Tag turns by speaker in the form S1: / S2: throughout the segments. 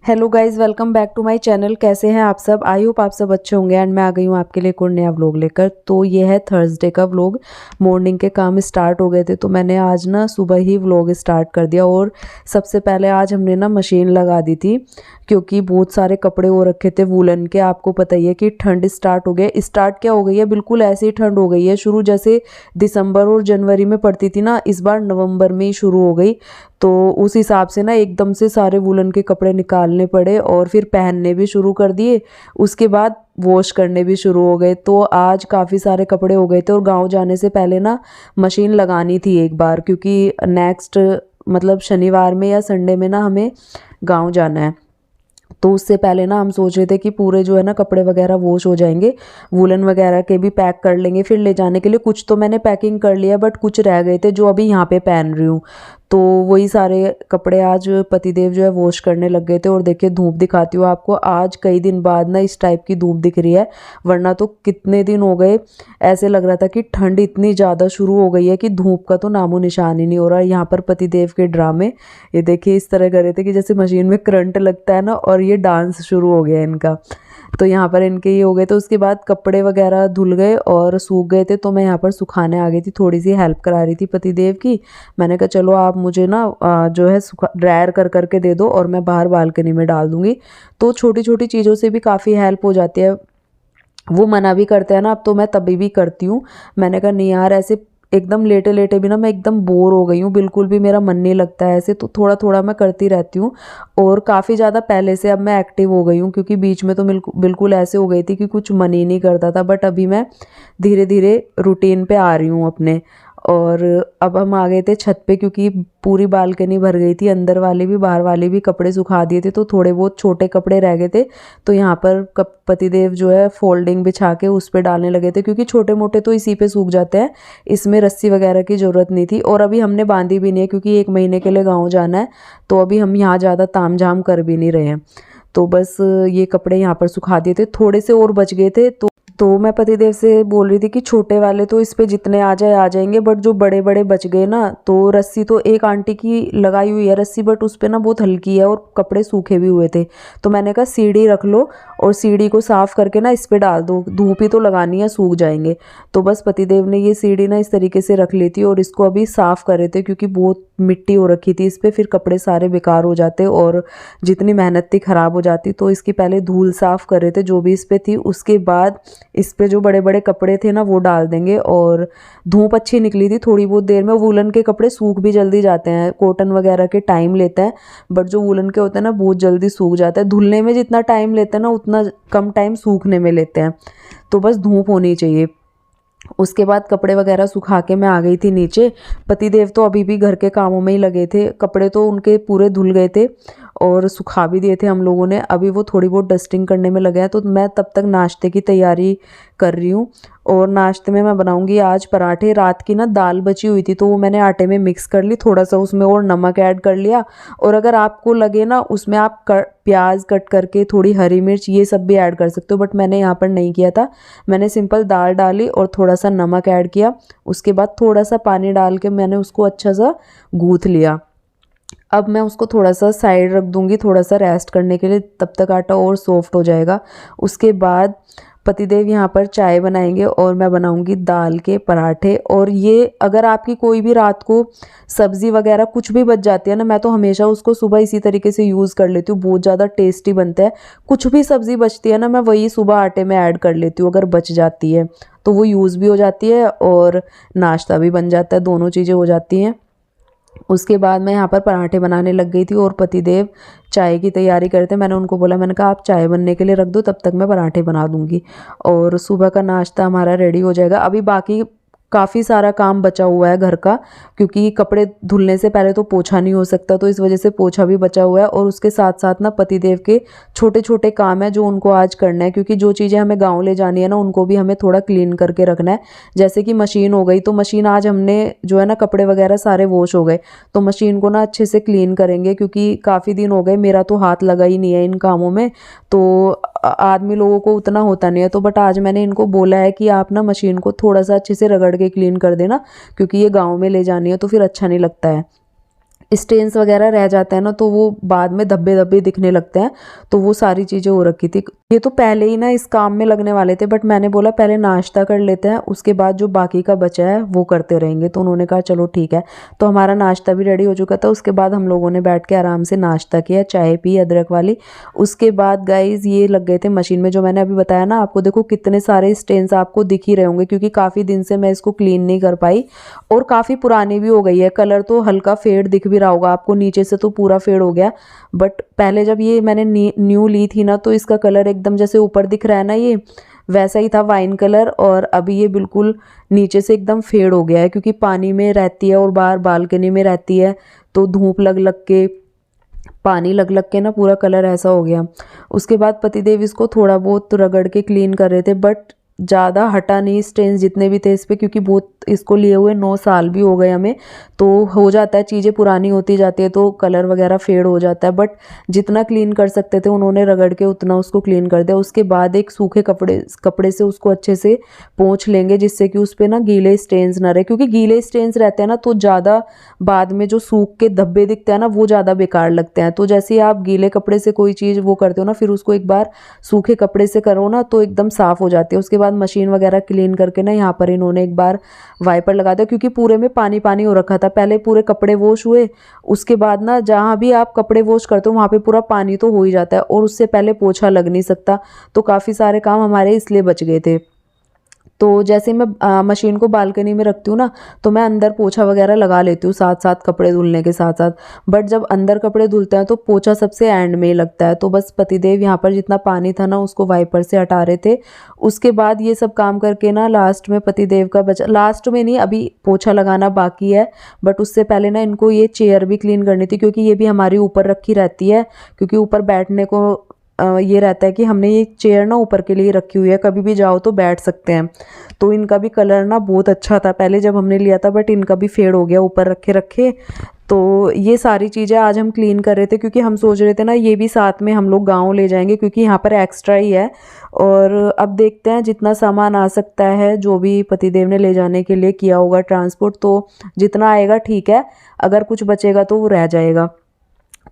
S1: Hello guys, welcome back to my channel. कैसे हैं आप सब? आई होप आप सब अच्छे होंगे। एंड मैं आ गई हूँ आपके लिए एक और नया व्लॉग लेकर। तो ये है थर्सडे का व्लॉग। मॉर्निंग के काम स्टार्ट हो गए थे तो मैंने आज ना सुबह ही व्लॉग स्टार्ट कर दिया। और सबसे पहले आज हमने ना मशीन लगा दी थी क्योंकि बहुत सारे कपड़े हो रखे थे वूलन के। आपको पता ही है कि ठंड स्टार्ट हो गई। स्टार्ट क्या हो गई है, बिल्कुल ऐसे ही ठंड हो गई है शुरू। जैसे दिसंबर और जनवरी में पड़ती थी ना, इस बार नवंबर में ही शुरू हो गई। तो उस हिसाब से ना एकदम से सारे वूलन के कपड़े निकालने पड़े और फिर पहनने भी शुरू कर दिए। उसके बाद वॉश करने भी शुरू हो गए। तो आज काफ़ी सारे कपड़े हो गए थे और गांव जाने से पहले ना मशीन लगानी थी एक बार, क्योंकि नेक्स्ट मतलब शनिवार में या संडे में ना हमें गांव जाना है। तो उससे पहले ना हम सोच रहे थे कि पूरे जो है ना कपड़े वगैरह वॉश हो जाएंगे, वूलन वगैरह के भी पैक कर लेंगे फिर ले जाने के लिए। कुछ तो मैंने पैकिंग कर लिया बट कुछ रह गए थे जो अभी यहाँ पे पहन रही हूँ। तो वही सारे कपड़े आज पतिदेव जो है वॉश करने लग गए थे। और देखिए धूप दिखाती हूँ आपको, आज कई दिन बाद ना इस टाइप की धूप दिख रही है। वरना तो कितने दिन हो गए ऐसे लग रहा था कि ठंड इतनी ज़्यादा शुरू हो गई है कि धूप का तो नामो निशान ही नहीं हो रहा। यहाँ पर पतिदेव के ड्रामे ये देखिए इस तरह कर रहे थे कि जैसे मशीन में करंट लगता है ना, और ये डांस शुरू हो गया इनका। तो यहाँ पर इनके ये हो गए। तो उसके बाद कपड़े वगैरह धुल गए और सूख गए थे। तो मैं यहाँ पर सुखाने आ गई थी, थोड़ी सी हेल्प करा रही थी पतिदेव की। मैंने कहा चलो आप मुझे ना जो है सुखा ड्रायर कर करके दे दो और मैं बाहर बालकनी में डाल दूँगी। तो छोटी छोटी चीज़ों से भी काफ़ी हेल्प हो जाती है। वो मना भी करते हैं ना, अब तो मैं तभी भी करती हूँ। मैंने कहा नहीं यार, ऐसे एकदम लेटे लेटे भी ना मैं एकदम बोर हो गई हूँ, बिल्कुल भी मेरा मन नहीं लगता है ऐसे। तो थोड़ा थोड़ा मैं करती रहती हूँ और काफ़ी ज़्यादा पहले से अब मैं एक्टिव हो गई हूँ, क्योंकि बीच में तो बिल्कुल ऐसे हो गई थी कि कुछ मन ही नहीं करता था। बट अभी मैं धीरे धीरे रूटीन पे आ रही हूँ अपने। और अब हम आ गए थे छत पे, क्योंकि पूरी बालकनी भर गई थी, अंदर वाले भी बाहर वाले भी कपड़े सुखा दिए थे। तो थोड़े बहुत छोटे कपड़े रह गए थे। तो यहाँ पर पतिदेव जो है फोल्डिंग बिछा के उस पे डालने लगे थे, क्योंकि छोटे मोटे तो इसी पे सूख जाते हैं, इसमें रस्सी वगैरह की ज़रूरत नहीं थी। और अभी हमने बांधी भी नहीं है क्योंकि 1 महीने के लिए गाँव जाना है। तो अभी हम यहाँ ज़्यादा ताम झाम कर भी नहीं रहे हैं। तो बस ये कपड़े यहाँ पर सुखा दिए थे, थोड़े से और बच गए थे। तो मैं पतिदेव से बोल रही थी कि छोटे वाले तो इस पे जितने आ जाए आ जाएंगे, बट जो बड़े बड़े बच गए ना, तो रस्सी तो एक आंटी की लगाई हुई है रस्सी, बट उस पे ना बहुत हल्की है और कपड़े सूखे भी हुए थे। तो मैंने कहा सीढ़ी रख लो और सीढ़ी को साफ़ करके ना इस पे डाल दो, धूप ही तो लगानी है, सूख जाएंगे। तो बस पतिदेव ने ये सीढ़ी ना इस तरीके से रख ली थी और इसको अभी साफ़ कर रहे थे, क्योंकि बहुत मिट्टी हो रखी थी इस पर, फिर कपड़े सारे बेकार हो जाते और जितनी मेहनत थी ख़राब हो जाती। तो इसकी पहले धूल साफ़ कर रहे थे जो भी इस पर थी। उसके बाद इस पे जो बड़े बड़े कपड़े थे ना वो डाल देंगे। और धूप अच्छी निकली थी, थोड़ी बहुत देर में वूलन के कपड़े सूख भी जल्दी जाते हैं। कॉटन वगैरह के टाइम लेते हैं, बट जो वूलन के होते हैं ना बहुत जल्दी सूख जाता है। धुलने में जितना टाइम लेते हैं ना उतना कम टाइम सूखने में लेते हैं। तो बस धूप होनी चाहिए। उसके बाद कपड़े वगैरह सुखा के मैं आ गई थी नीचे। पतिदेव तो अभी भी घर के कामों में ही लगे थे, कपड़े तो उनके पूरे धुल गए थे और सुखा भी दिए थे हम लोगों ने। अभी वो थोड़ी बहुत डस्टिंग करने में लगे हैं। तो मैं तब तक नाश्ते की तैयारी कर रही हूँ। और नाश्ते में मैं बनाऊंगी आज पराठे। रात की ना दाल बची हुई थी तो वो मैंने आटे में मिक्स कर ली, थोड़ा सा उसमें और नमक ऐड कर लिया। और अगर आपको लगे ना उसमें आप प्याज कट करके, थोड़ी हरी मिर्च, ये सब भी ऐड कर सकते हो, बट मैंने यहाँ पर नहीं किया था। मैंने सिंपल दाल डाली और थोड़ा सा नमक ऐड किया। उसके बाद थोड़ा सा पानी डाल के मैंने उसको अच्छा सा गूँथ लिया। अब मैं उसको थोड़ा सा साइड रख दूंगी, थोड़ा सा रेस्ट करने के लिए, तब तक आटा और सॉफ्ट हो जाएगा। उसके बाद पतिदेव यहाँ पर चाय बनाएंगे और मैं बनाऊंगी दाल के पराठे। और ये अगर आपकी कोई भी रात को सब्ज़ी वगैरह कुछ भी बच जाती है ना, मैं तो हमेशा उसको सुबह इसी तरीके से यूज़ कर लेती हूँ, बहुत ज़्यादा टेस्टी बनता है। कुछ भी सब्ज़ी बचती है ना, मैं वही सुबह आटे में ऐड कर लेती हूँ अगर बच जाती है तो। वो यूज़ भी हो जाती है और नाश्ता भी बन जाता है, दोनों चीज़ें हो जाती हैं। उसके बाद मैं यहाँ पर पराठे बनाने लग गई थी और पतिदेव चाय की तैयारी करते। मैंने उनको बोला, मैंने कहा आप चाय बनने के लिए रख दो, तब तक मैं पराठे बना दूंगी और सुबह का नाश्ता हमारा रेडी हो जाएगा। अभी बाकी काफ़ी सारा काम बचा हुआ है घर का, क्योंकि कपड़े धुलने से पहले तो पोछा नहीं हो सकता, तो इस वजह से पोछा भी बचा हुआ है। और उसके साथ साथ ना पतिदेव के छोटे छोटे काम है जो उनको आज करना है, क्योंकि जो चीज़ें हमें गाँव ले जानी है ना उनको भी हमें थोड़ा क्लीन करके रखना है। जैसे कि मशीन हो गई, तो मशीन आज हमने जो है ना कपड़े वगैरह सारे वॉश हो गए, तो मशीन को ना अच्छे से क्लीन करेंगे, क्योंकि काफ़ी दिन हो गए मेरा तो हाथ लगा ही नहीं है इन कामों में। तो आदमी लोगों को उतना होता नहीं है। तो बट आज मैंने इनको बोला है कि आप ना मशीन को थोड़ा सा अच्छे से रगड़ के क्लीन कर देना, क्योंकि ये गाँव में ले जानी है तो फिर अच्छा नहीं लगता है। स्टेन्स वगैरह रह जाते हैं ना, तो वो बाद में धब्बे धब्बे दिखने लगते हैं। तो वो सारी चीज़ें हो रखी थी। ये तो पहले ही ना इस काम में लगने वाले थे, बट मैंने बोला पहले नाश्ता कर लेते हैं, उसके बाद जो बाकी का बचा है वो करते रहेंगे। तो उन्होंने कहा चलो ठीक है। तो हमारा नाश्ता भी रेडी हो चुका था। उसके बाद हम लोगों ने बैठ के आराम से नाश्ता किया, चाय पी अदरक वाली। उसके बाद गाइज ये लग गए थे मशीन में, जो मैंने अभी बताया ना आपको। देखो कितने सारे स्टेन्स आपको दिख ही रहे होंगे, क्योंकि काफ़ी दिन से मैं इसको क्लीन नहीं कर पाई और काफ़ी पुरानी भी हो गई है। कलर तो हल्का फेड दिख भी रहा होगा आपको, नीचे से तो पूरा फेड हो गया। बट पहले जब ये मैंने न्यू ली थी ना, तो इसका कलर एकदम जैसे ऊपर दिख रहा है ना, ये वैसा ही था, वाइन कलर। और अभी ये बिल्कुल नीचे से एकदम फेड हो गया है, क्योंकि पानी में रहती है और बाहर बालकनी में रहती है, तो धूप लग लग के, पानी लग लग के ना पूरा कलर ऐसा हो गया। उसके बाद पतिदेव इसको थोड़ा बहुत रगड़ के क्लीन कर रहे थे, बट ज़्यादा हटा नहीं स्टेन्स जितने भी थे इस पर, क्योंकि बहुत इसको लिए हुए 9 साल भी हो गए हमें। तो हो जाता है, चीज़ें पुरानी होती जाती है तो कलर वगैरह फेड हो जाता है। बट जितना क्लीन कर सकते थे उन्होंने रगड़ के उतना उसको क्लीन कर दिया। उसके बाद एक सूखे कपड़े से उसको अच्छे से पोंछ लेंगे, जिससे कि उस पर ना गीले स्टेन्स ना रहे, क्योंकि गीले स्टेन्स रहते हैं ना तो ज़्यादा बाद में जो सूख के धब्बे दिखते हैं ना, वो ज़्यादा बेकार लगते हैं। तो जैसे ही आप गीले कपड़े से कोई चीज़ वो करते हो ना, फिर उसको एक बार सूखे कपड़े से करो ना, तो एकदम साफ़ हो जाती है। उसके बाद मशीन वगैरह क्लीन करके ना यहाँ पर इन्होंने एक बार वाइपर लगा दिया, क्योंकि पूरे में पानी पानी हो रखा था। पहले पूरे कपड़े वॉश हुए, उसके बाद ना जहाँ भी आप कपड़े वॉश करते हो वहाँ पे पूरा पानी तो हो ही जाता है, और उससे पहले पोछा लग नहीं सकता। तो काफ़ी सारे काम हमारे इसलिए बच गए थे। तो जैसे मैं मशीन को बालकनी में रखती हूँ ना, तो मैं अंदर पोछा वगैरह लगा लेती हूँ साथ साथ कपड़े धुलने के साथ साथ। बट जब अंदर कपड़े धुलते हैं तो पोछा सबसे एंड में ही लगता है। तो बस पतिदेव यहाँ पर जितना पानी था ना उसको वाइपर से हटा रहे थे। उसके बाद ये सब काम करके ना लास्ट में पतिदेव का बचा, लास्ट में नहीं, अभी पोछा लगाना बाकी है। बट उससे पहले ना इनको ये चेयर भी क्लीन करनी थी, क्योंकि ये भी हमारी ऊपर रखी रहती है, क्योंकि ऊपर बैठने को ये रहता है कि हमने ये चेयर ना ऊपर के लिए रखी हुई है, कभी भी जाओ तो बैठ सकते हैं। तो इनका भी कलर ना बहुत अच्छा था पहले जब हमने लिया था, बट इनका भी फेड हो गया ऊपर रखे रखे। तो ये सारी चीज़ें आज हम क्लीन कर रहे थे, क्योंकि हम सोच रहे थे ना ये भी साथ में हम लोग गाँव ले जाएंगे, क्योंकि यहाँ पर एक्स्ट्रा ही है। और अब देखते हैं जितना सामान आ सकता है, जो भी पतिदेव ने ले जाने के लिए किया होगा ट्रांसपोर्ट, तो जितना आएगा ठीक है, अगर कुछ बचेगा तो वो रह जाएगा।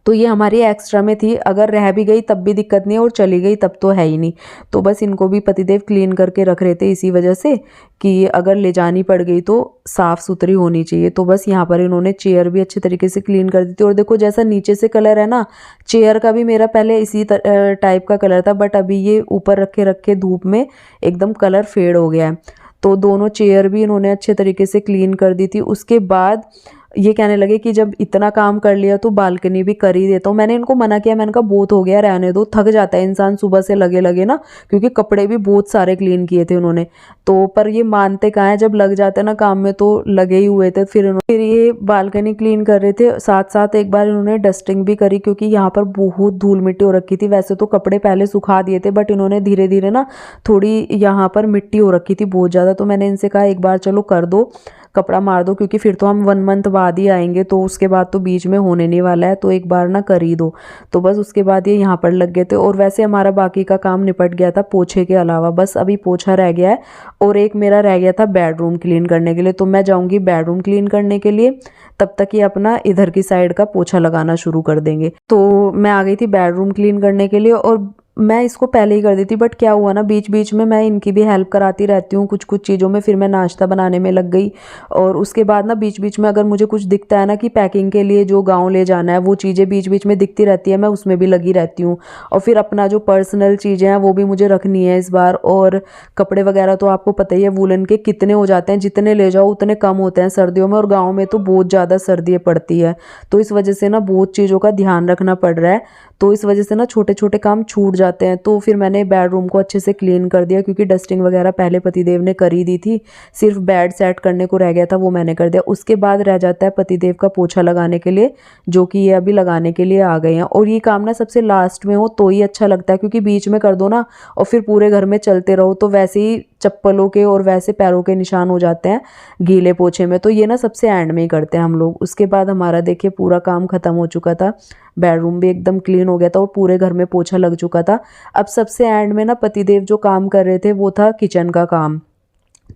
S1: तो ये हमारी एक्स्ट्रा में थी, अगर रह भी गई तब भी दिक्कत नहीं है, और चली गई तब तो है ही नहीं। तो बस इनको भी पतिदेव क्लीन करके रख रहे थे, इसी वजह से कि अगर ले जानी पड़ गई तो साफ़ सुथरी होनी चाहिए। तो बस यहाँ पर इन्होंने चेयर भी अच्छे तरीके से क्लीन कर दी थी। और देखो जैसा नीचे से कलर है ना, चेयर का भी मेरा पहले इसी टाइप का कलर था, बट अभी ये ऊपर रखे रखे धूप में एकदम कलर फेड हो गया है। तो दोनों चेयर भी इन्होंने अच्छे तरीके से क्लीन कर दी थी। उसके बाद ये कहने लगे कि जब इतना काम कर लिया तो बालकनी भी कर ही देता हूँ। मैंने इनको मना किया, मैंने कहा बहुत हो गया, रहने दो, थक जाता है इंसान सुबह से लगे लगे ना, क्योंकि कपड़े भी बहुत सारे क्लीन किए थे उन्होंने। तो पर ये मानते कहाँ हैं, जब लग जाते हैं ना काम में तो लगे ही हुए थे। फिर ये बालकनी क्लीन कर रहे थे, साथ साथ एक बार इन्होंने डस्टिंग भी करी, क्योंकि यहाँ पर बहुत धूल मिट्टी हो रखी थी। वैसे तो कपड़े पहले सुखा दिए थे, बट इन्होंने धीरे धीरे ना थोड़ी यहाँ पर मिट्टी हो रखी थी बहुत ज़्यादा। तो मैंने इनसे कहा एक बार चलो कर दो, कपड़ा मार दो, क्योंकि फिर तो हम 1 मंथ बाद ही आएंगे, तो उसके बाद तो बीच में होने नहीं वाला है, तो एक बार ना कर ही दो। तो बस उसके बाद ये यहाँ पर लग गए थे। और वैसे हमारा बाकी का काम निपट गया था पोछे के अलावा, बस अभी पोछा रह गया है। और एक मेरा रह गया था बेडरूम क्लीन करने के लिए, तो मैं जाऊँगी बेडरूम क्लीन करने के लिए, तब तक ये अपना इधर की साइड का पोछा लगाना शुरू कर देंगे। तो मैं आ गई थी बेडरूम क्लीन करने के लिए, और मैं इसको पहले ही कर दी थी, बट क्या हुआ ना, बीच बीच में मैं इनकी भी हेल्प कराती रहती हूँ कुछ कुछ चीज़ों में। फिर मैं नाश्ता बनाने में लग गई, और उसके बाद ना बीच बीच में अगर मुझे कुछ दिखता है ना कि पैकिंग के लिए जो गांव ले जाना है, वो चीज़ें बीच बीच में दिखती रहती है, मैं उसमें भी लगी रहती हूँ। और फिर अपना जो पर्सनल चीज़ें हैं वो भी मुझे रखनी है इस बार। और कपड़े वगैरह तो आपको पता ही है वूलन के कितने हो जाते हैं, जितने ले जाओ उतने कम होते हैं सर्दियों में, और गाँव में तो बहुत ज़्यादा सर्दी पड़ती है। तो इस वजह से ना बहुत चीज़ों का ध्यान रखना पड़ रहा है, तो इस वजह से ना छोटे छोटे काम छूट जाते हैं। तो फिर मैंने बेडरूम को अच्छे से क्लीन कर दिया, क्योंकि डस्टिंग वगैरह पहले पतिदेव ने कर ही दी थी, सिर्फ बेड सेट करने को रह गया था, वो मैंने कर दिया। उसके बाद रह जाता है पतिदेव का पोछा लगाने के लिए, जो कि ये अभी लगाने के लिए आ गए हैं। और ये काम ना सबसे लास्ट में हो तो ही अच्छा लगता है, क्योंकि बीच में कर दो ना और फिर पूरे घर में चलते रहो तो वैसे ही चप्पलों के और वैसे पैरों के निशान हो जाते हैं गीले पोछे में। तो ये ना सबसे एंड में ही करते हैं हम लोग। उसके बाद हमारा देखिए पूरा काम खत्म हो चुका था, बेडरूम भी एकदम क्लीन हो गया था और पूरे घर में पोछा लग चुका था। अब सबसे एंड में ना पतिदेव जो काम कर रहे थे वो था किचन का काम।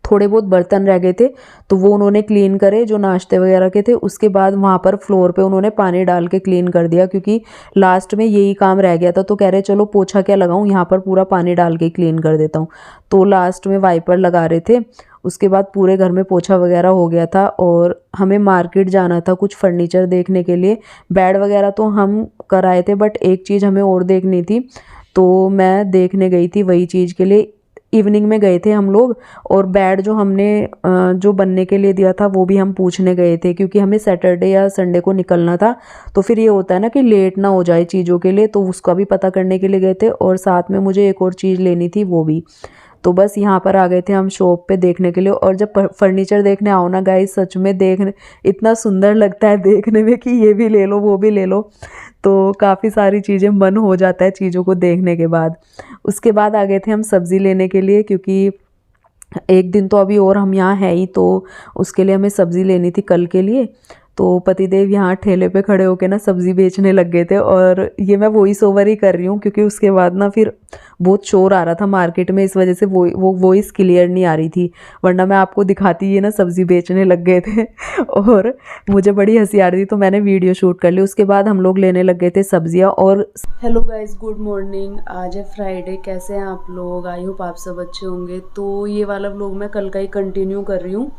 S1: थोड़े बहुत बर्तन रह गए थे तो वो उन्होंने क्लीन करे जो नाश्ते वगैरह के थे। उसके बाद वहाँ पर फ्लोर पे उन्होंने पानी डाल के क्लीन कर दिया, क्योंकि लास्ट में यही काम रह गया था। तो कह रहे चलो पोछा क्या लगाऊं, यहाँ पर पूरा पानी डाल के क्लीन कर देता हूँ। तो लास्ट में वाइपर लगा रहे थे। उसके बाद पूरे घर में पोछा वगैरह हो गया था और हमें मार्केट जाना था कुछ फर्नीचर देखने के लिए। बेड वगैरह तो हम कराए थे, बट एक चीज़ हमें और देखनी थी, तो मैं देखने गई थी वही चीज़ के लिए। इवनिंग में गए थे हम लोग, और बेड जो हमने जो बनने के लिए दिया था वो भी हम पूछने गए थे, क्योंकि हमें सैटरडे या संडे को निकलना था। तो फिर ये होता है ना कि लेट ना हो जाए चीज़ों के लिए, तो उसका भी पता करने के लिए गए थे। और साथ में मुझे एक और चीज़ लेनी थी, वो भी। तो बस यहाँ पर आ गए थे हम शॉप पे देखने के लिए। और जब फर्नीचर देखने आओ ना गाइस, सच में देखने इतना सुंदर लगता है देखने में कि ये भी ले लो वो भी ले लो। तो काफ़ी सारी चीज़ें मन हो जाता है चीज़ों को देखने के बाद। उसके बाद आ गए थे हम सब्ज़ी लेने के लिए, क्योंकि एक दिन तो अभी और हम यहाँ है ही, तो उसके लिए हमें सब्ज़ी लेनी थी कल के लिए। तो पतिदेव यहाँ ठेले पे खड़े होके ना सब्ज़ी बेचने लग गए थे, और ये मैं वॉइस ओवर ही कर रही हूँ क्योंकि उसके बाद ना फिर बहुत शोर आ रहा था मार्केट में, इस वजह से वो वॉइस क्लियर नहीं आ रही थी, वरना मैं आपको दिखाती। ये ना सब्ज़ी बेचने लग गए थे और मुझे बड़ी हंसी आ रही थी, तो मैंने वीडियो शूट कर ली। उसके बाद हम लोग लेने लग गए थे सब्जियाँ। और हेलो गाइज, गुड मॉर्निंग। आज है फ्राइडे। कैसे हैं आप लोग? आई होप आप सब अच्छे होंगे। तो ये वाला व्लॉग मैं कल का ही कंटिन्यू कर रही हूँ।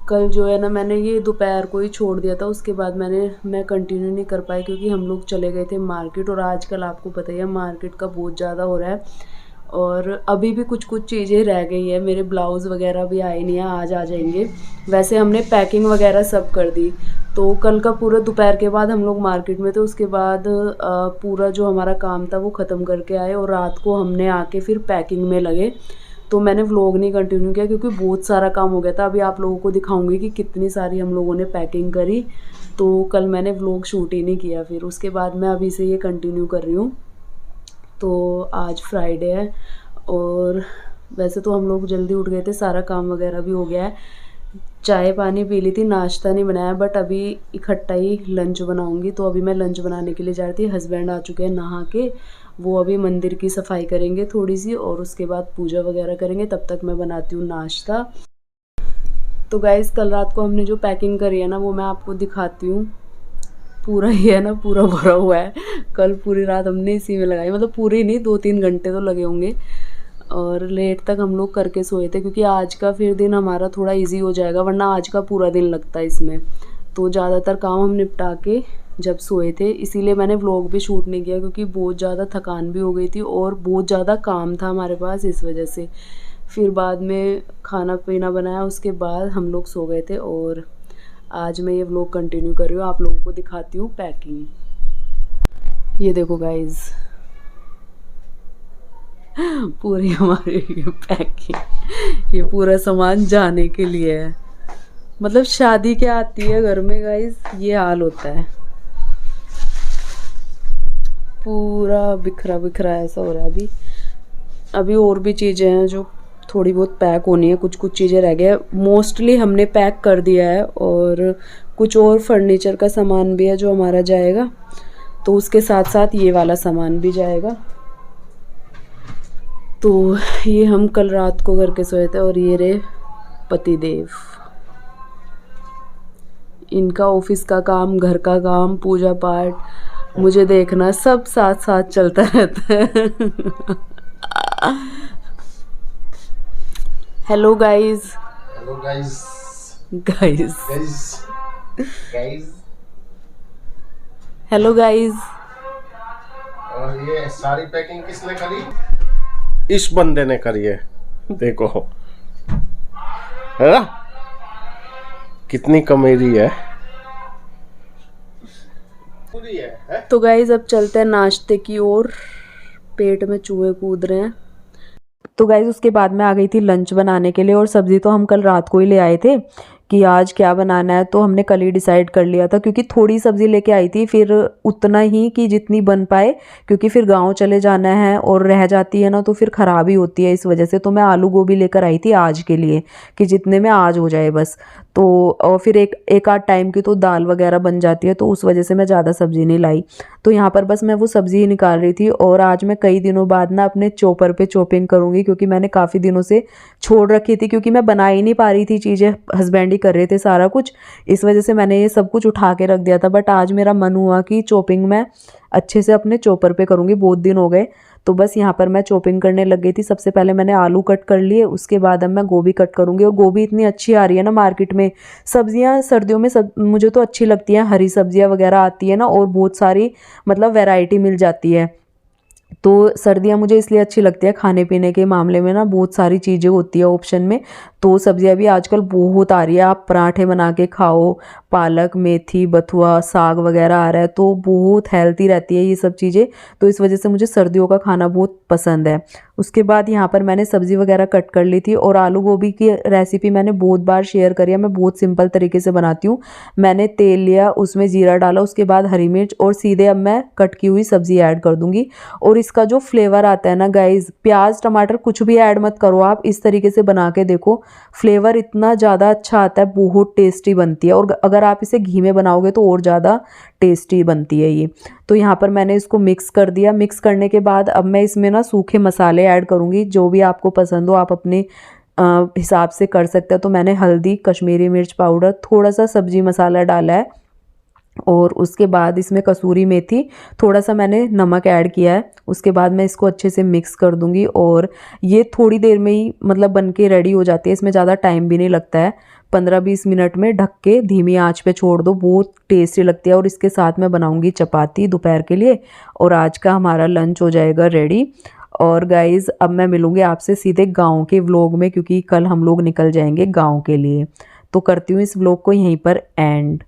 S1: कल जो है ना मैंने ये दोपहर को ही छोड़ दिया था, उसके बाद मैं कंटिन्यू नहीं कर पाई, क्योंकि हम लोग चले गए थे मार्केट। और आजकल आपको पता ही है मार्केट का बहुत ज़्यादा हो रहा है, और अभी भी कुछ चीज़ें रह गई है। मेरे ब्लाउज़ वगैरह भी आए नहीं है, आज आ जाएंगे। वैसे हमने पैकिंग वगैरह सब कर दी। तो कल का पूरा दोपहर के बाद हम लोग मार्केट में थे। उसके बाद पूरा जो हमारा काम था वो ख़त्म करके आए, और रात को हमने आके फिर पैकिंग में लगे। तो मैंने व्लॉग नहीं कंटिन्यू किया क्योंकि बहुत सारा काम हो गया था। अभी आप लोगों को दिखाऊंगी कि कितनी सारी हम लोगों ने पैकिंग करी। तो कल मैंने व्लॉग शूट ही नहीं किया। फिर उसके बाद मैं अभी से ये कंटिन्यू कर रही हूँ। तो आज फ्राइडे है, और वैसे तो हम लोग जल्दी उठ गए थे, सारा काम वगैरह भी हो गया है। चाय पानी पी ली थी, नाश्ता नहीं बनाया, बट अभी इकट्ठा ही लंच बनाऊंगी। तो अभी मैं लंच बनाने के लिए जा रही थी। हस्बैंड आ चुके हैं नहा के, वो अभी मंदिर की सफाई करेंगे थोड़ी सी, और उसके बाद पूजा वगैरह करेंगे। तब तक मैं बनाती हूँ नाश्ता। तो गाइस, कल रात को हमने जो पैकिंग करी है ना, वो मैं आपको दिखाती हूँ। पूरा ही है ना, पूरा भरा हुआ है। कल पूरी रात हमने इसी में लगाई, मतलब पूरी नहीं, 2-3 घंटे तो लगे होंगे। और लेट तक हम लोग करके सोए थे, क्योंकि आज का फिर दिन हमारा थोड़ा इजी हो जाएगा, वरना आज का पूरा दिन लगता है इसमें। तो ज़्यादातर काम हम निपटा के जब सोए थे, इसीलिए मैंने व्लॉग भी शूट नहीं किया, क्योंकि बहुत ज़्यादा थकान भी हो गई थी और बहुत ज़्यादा काम था हमारे पास, इस वजह से। फिर बाद में खाना पीना बनाया, उसके बाद हम लोग सो गए थे। और आज मैं ये व्लॉग कंटिन्यू कर रही हूँ, आप लोगों को दिखाती हूँ पैकिंग। ये देखो गाइज, पूरी हमारी पैकिंग, ये पूरा सामान जाने के लिए है। मतलब शादी क्या आती है घर में गाइज, ये हाल होता है। पूरा बिखरा बिखरा ऐसा हो रहा है। अभी और भी चीज़ें हैं जो थोड़ी बहुत पैक होनी है, कुछ चीज़ें रह गया। मोस्टली हमने पैक कर दिया है, और कुछ और फर्नीचर का सामान भी है जो हमारा जाएगा। तो उसके साथ साथ ये वाला सामान भी जाएगा। तो ये हम कल रात को करके सोए थे। और ये रहे पतिदेव, इनका ऑफिस का काम, घर का काम, पूजा पाठ, मुझे देखना, सब साथ साथ चलता रहता है। Hello guys,
S2: hello guys,
S1: guys,
S2: guys,
S1: hello guys.
S2: और ये सारी पैकिंग किसने करी? इस बंदे ने करी है, देखो है ना, कितनी कमेरी है, पूरी है?
S1: तो गाइज अब चलते हैं नाश्ते की ओर। पेट में चूहे कूद रहे हैं। तो गाइज उसके बाद मैं आ गई थी लंच बनाने के लिए, और सब्ज़ी तो हम कल रात को ही ले आए थे कि आज क्या बनाना है। तो हमने कल ही डिसाइड कर लिया था, क्योंकि थोड़ी सब्ज़ी लेके आई थी, फिर उतना ही कि जितनी बन पाए, क्योंकि फिर गांव चले जाना है और रह जाती है ना तो फिर ख़राब ही होती है, इस वजह से। तो मैं आलू गोभी लेकर आई थी आज के लिए, कि जितने में आज हो जाए बस। तो और फिर एक आध टाइम की तो दाल वगैरह बन जाती है, तो उस वजह से मैं ज़्यादा सब्ज़ी नहीं लाई। तो यहाँ पर बस मैं वो सब्ज़ी ही निकाल रही थी। और आज मैं कई दिनों बाद ना अपने चॉपर पे चॉपिंग करूँगी, क्योंकि मैंने काफ़ी दिनों से छोड़ रखी थी, क्योंकि मैं बना ही नहीं पा रही थी चीज़ें, हस्बैंड ही कर रहे थे सारा कुछ, इस वजह से मैंने ये सब कुछ उठा के रख दिया था। बट आज मेरा मन हुआ कि चॉपिंग मैं अच्छे से अपने चॉपर पे करूँगी, बहुत दिन हो गए। तो बस यहाँ पर मैं चॉपिंग करने लग गई थी। सबसे पहले मैंने आलू कट कर लिए, उसके बाद अब मैं गोभी कट करूँगी। और गोभी इतनी अच्छी आ रही है ना मार्केट में। सब्जियाँ सर्दियों में सब मुझे तो अच्छी लगती हैं, हरी सब्जियाँ वगैरह आती है ना, और बहुत सारी मतलब वैरायटी मिल जाती है। तो सर्दियाँ मुझे इसलिए अच्छी लगती है, खाने पीने के मामले में ना बहुत सारी चीज़ें होती है ऑप्शन में। तो सब्जियाँ भी आजकल बहुत आ रही है, आप पराठे बना के खाओ, पालक, मेथी, बथुआ, साग वगैरह आ रहा है, तो बहुत हेल्थी रहती है ये सब चीज़ें। तो इस वजह से मुझे सर्दियों का खाना बहुत पसंद है। उसके बाद यहाँ पर मैंने सब्ज़ी वगैरह कट कर ली थी। और आलू गोभी की रेसिपी मैंने बहुत बार शेयर करी है, मैं बहुत सिंपल तरीके से बनाती हूँ। मैंने तेल लिया, उसमें जीरा डाला, उसके बाद हरी मिर्च, और सीधे अब मैं कट की हुई सब्ज़ी ऐड कर दूँगी। और इसका जो फ्लेवर आता है ना गाइज़, प्याज टमाटर कुछ भी ऐड मत करो, आप इस तरीके से बना के देखो, फ्लेवर इतना ज़्यादा अच्छा आता है, बहुत टेस्टी बनती है। और अगर आप इसे घी में बनाओगे तो और ज़्यादा टेस्टी बनती है ये। तो यहाँ पर मैंने इसको मिक्स कर दिया। मिक्स करने के बाद अब मैं इसमें ना सूखे मसाले ऐड करूँगी, जो भी आपको पसंद हो आप अपने हिसाब से कर सकते हो। तो मैंने हल्दी, कश्मीरी मिर्च पाउडर, थोड़ा सा सब्जी मसाला डाला है, और उसके बाद इसमें कसूरी मेथी, थोड़ा सा मैंने नमक ऐड किया है। उसके बाद मैं इसको अच्छे से मिक्स कर दूंगी, और ये थोड़ी देर में ही मतलब बन के रेडी हो जाती है, इसमें ज़्यादा टाइम भी नहीं लगता है। 15-20 मिनट में ढक के धीमी आंच पे छोड़ दो, बहुत टेस्टी लगती है। और इसके साथ मैं बनाऊंगी चपाती दोपहर के लिए, और आज का हमारा लंच हो जाएगा रेडी। और गाइज़ अब मैं मिलूँगी आपसे सीधे गाँव के व्लॉग में, क्योंकि कल हम लोग निकल जाएंगे गाँव के लिए। तो करती हूँ इस व्लॉग को यहीं पर एंड।